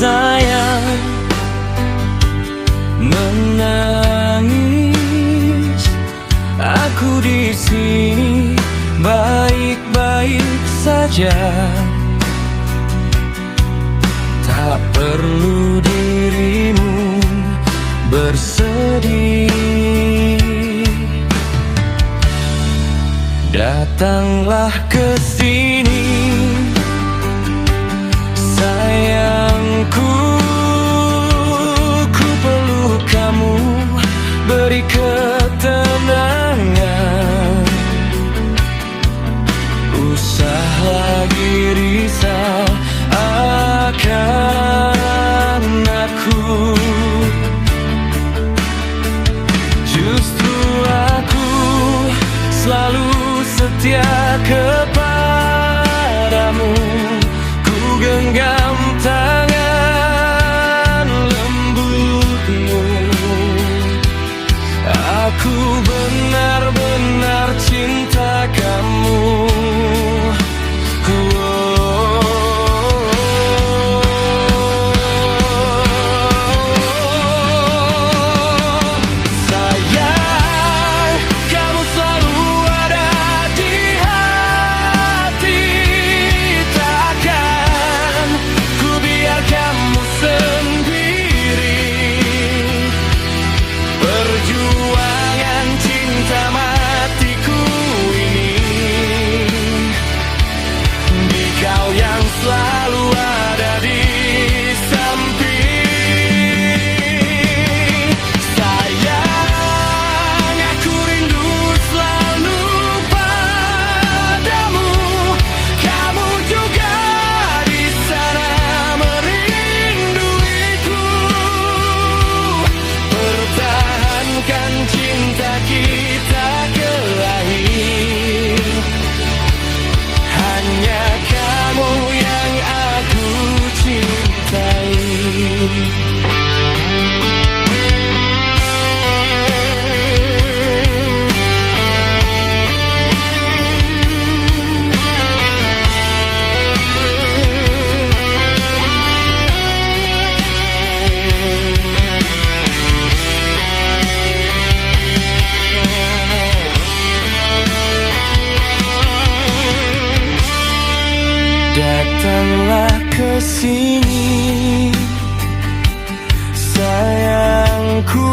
sayang, menangis. Aku di sini baik-baik saja. Tak perlu dirimu bersedih. Datanglah ke sini, sayangku. Ku peluk kamu, beri ketenangan. Usah lagi risau akan aku. Justru aku selalu setia kepadamu. Ku genggam tangan lembutmu. Aku benar-benar cinta kamu. Datanglah ke sini, sayangku.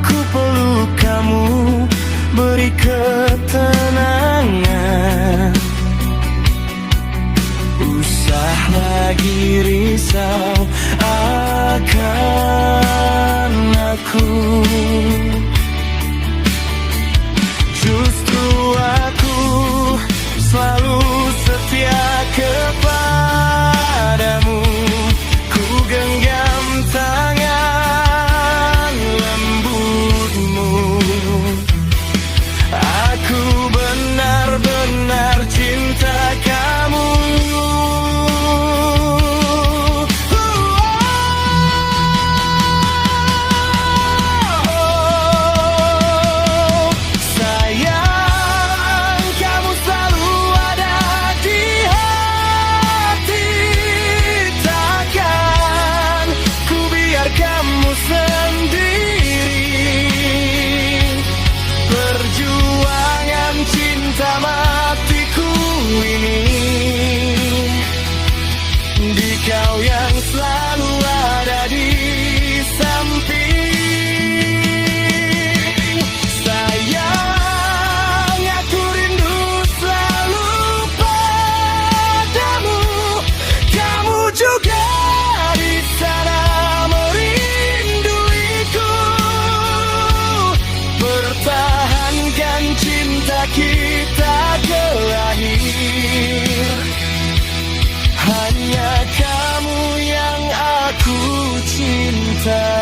Ku peluk kamu, beri ketenangan. Usah lagi risau akan aku. Justru aku selalu setia kepadamu. Ku genggam tangan lembutmu. Aku benar-benar cinta kamu. Kau yang selalu ada di samping. Sayang, aku rindu selalu padamu. Kamu juga di sana merinduiku. Pertahankan cinta kita ke akhir. Hanya kamu yang aku cinta.